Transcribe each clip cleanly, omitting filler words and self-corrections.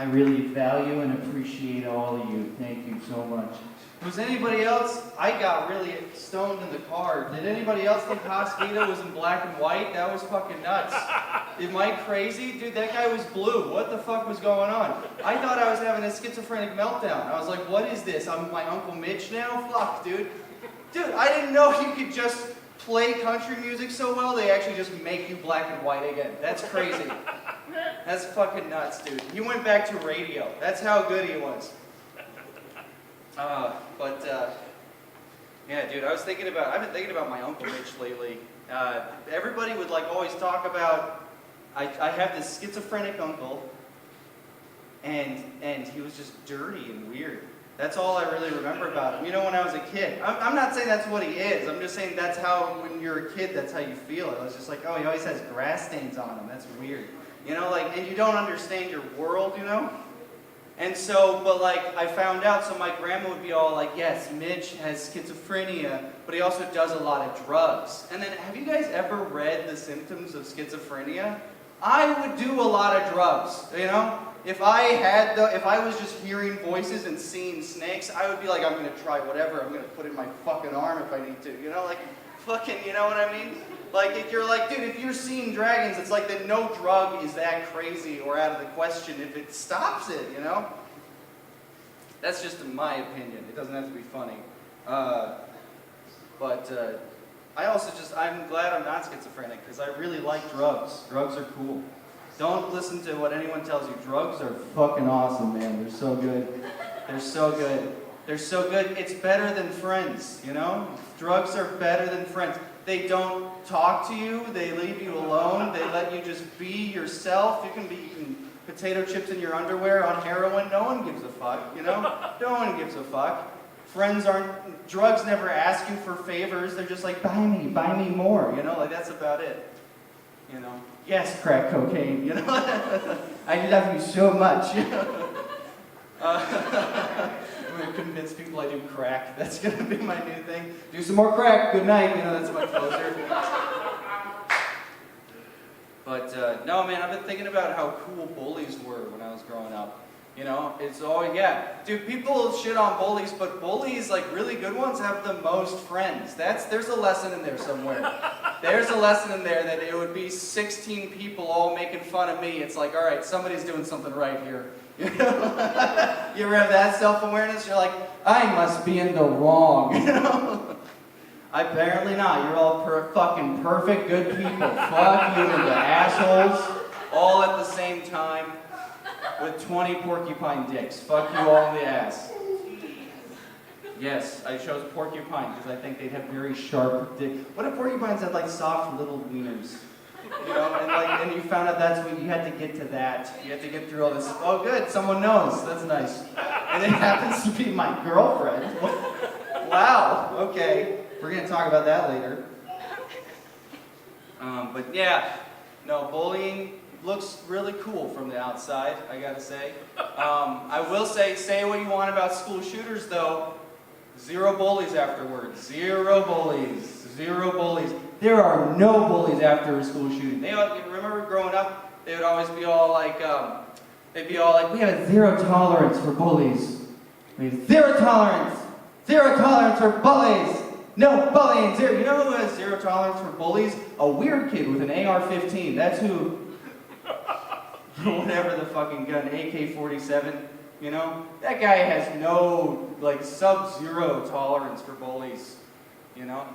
I really value and appreciate all of you. Thank you so much. Was anybody else? I got really stoned in the car. Did anybody else think Hospita was in black and white? That was fucking nuts. Am I crazy? Dude, that guy was blue. What the fuck was going on? I thought I was having a schizophrenic meltdown. I was like, what is this? I'm my Uncle Mitch now? Fuck, dude. Dude, I didn't know you could just play country music so well, they actually just make you black and white again. That's crazy. That's fucking nuts, dude. He went back to radio. That's how good he was. Yeah, dude, I've been thinking about my Uncle Mitch lately. Everybody would like always talk about, I have this schizophrenic uncle, and he was just dirty and weird. That's all I really remember about him. You know, when I was a kid. I'm not saying that's what he is. I'm just saying that's how, when you're a kid, that's how you feel. I was just like, oh, he always has grass stains on him. That's weird. You know, like, and you don't understand your world, you know? And so, but like, I found out, so my grandma would be all like, yes, Mitch has schizophrenia, but he also does a lot of drugs. And then, have you guys ever read the symptoms of schizophrenia? I would do a lot of drugs, you know? If I was just hearing voices and seeing snakes, I would be like, I'm going to try whatever. I'm going to put in my fucking arm if I need to. You know, like, fucking, you know what I mean? Like, if you're like, dude, if you're seeing dragons, it's like that no drug is that crazy or out of the question if it stops it, you know? That's just in my opinion. It doesn't have to be funny. I'm glad I'm not schizophrenic because I really like drugs. Drugs are cool. Don't listen to what anyone tells you. Drugs are fucking awesome, man. They're so good. They're so good. They're so good. It's better than friends, you know? Drugs are better than friends. They don't talk to you. They leave you alone. They let you just be yourself. You can be eating potato chips in your underwear on heroin. No one gives a fuck, you know? No one gives a fuck. Drugs never ask you for favors. They're just like, buy me more, you know? Like, that's about it, you know? Yes, crack cocaine, you know? I love you so much, you know? I'm going to convince people I do crack. That's going to be my new thing. Do some more crack, good night, you know, that's my closer. But, no, man, I've been thinking about how cool bullies were when I was growing up. You know, it's always, yeah. Dude, people shit on bullies, but bullies, like really good ones, have the most friends. There's a lesson in there somewhere. There's a lesson in there that it would be 16 people all making fun of me. It's like, all right, somebody's doing something right here. You know? You ever have that self-awareness? You're like, I must be in the wrong. You know? Apparently not. You're all fucking perfect, good people. Fuck you and the assholes, all at the same time. With 20 porcupine dicks. Fuck you all in the ass. Yes, I chose porcupine because I think they'd have very sharp dicks. What if porcupines had like soft little wieners? You know, and you found out that's what you had to get to that. You had to get through all this. Oh good, someone knows. That's nice. And it happens to be my girlfriend. Wow, okay. We're gonna talk about that later. But yeah, no, bullying looks really cool from the outside, I gotta say. I will say what you want about school shooters, though. Zero bullies afterwards. Zero bullies. Zero bullies. There are no bullies after a school shooting. Remember growing up, they would always be all like, we have a zero tolerance for bullies. We have zero tolerance. Zero tolerance for bullies. No bullying. Zero. You know who has zero tolerance for bullies? A weird kid with an AR-15. That's who. Whatever the fucking gun, AK-47, you know? That guy has no, like, sub-zero tolerance for bullies, you know?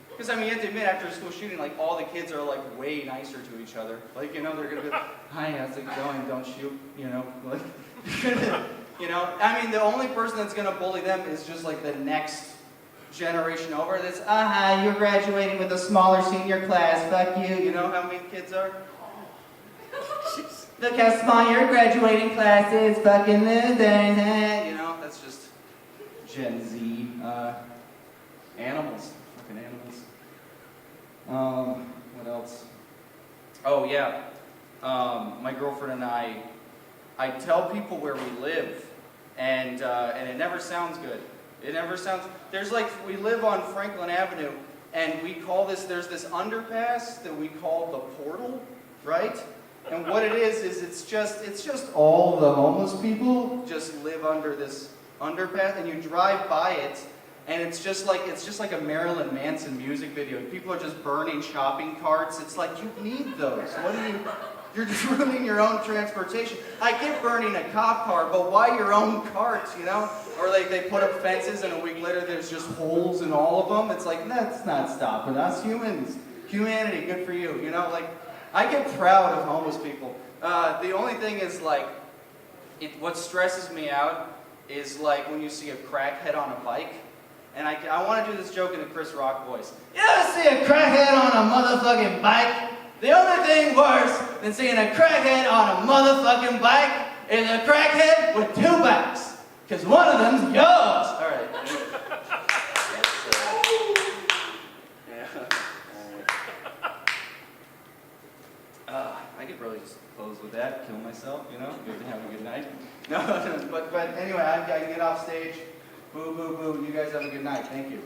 Because, I mean, you have to admit, after a school shooting, like, all the kids are, like, way nicer to each other. Like, you know, they're gonna be like, hi, how's it going? Don't shoot, you know? Like, you know? I mean, the only person that's gonna bully them is just, like, the next generation over. That's, you're graduating with a smaller senior class, fuck you. You know how mean kids are? Look how small your graduating class is, fucking losers. You know, that's just Gen Z animals. Fucking animals. What else? Oh yeah. My girlfriend and I tell people where we live, and it never sounds good. It never sounds. There's like, we live on Franklin Avenue, and we call this. There's this underpass that we call the Portal, right? And what it is it's just all the homeless people just live under this underpass, and you drive by it, and it's just like a Marilyn Manson music video. People are just burning shopping carts. It's like, you need those. You're just ruining your own transportation. I get burning a cop car, but why your own carts, you know? Or like they put up fences and a week later there's just holes in all of them. It's like, that's not stopping us humans. Humanity, good for you, you know? Like, I get proud of homeless people. The only thing is like, what stresses me out is like when you see a crackhead on a bike. And I want to do this joke in a Chris Rock voice. You ever see a crackhead on a motherfucking bike? The only thing worse than seeing a crackhead on a motherfucking bike is a crackhead with two bikes. Because one of them's yours. All right. I could probably just close with that, kill myself, you know, good to have a good night. No, but anyway, I can get off stage. Boo, boo, boo. You guys have a good night. Thank you.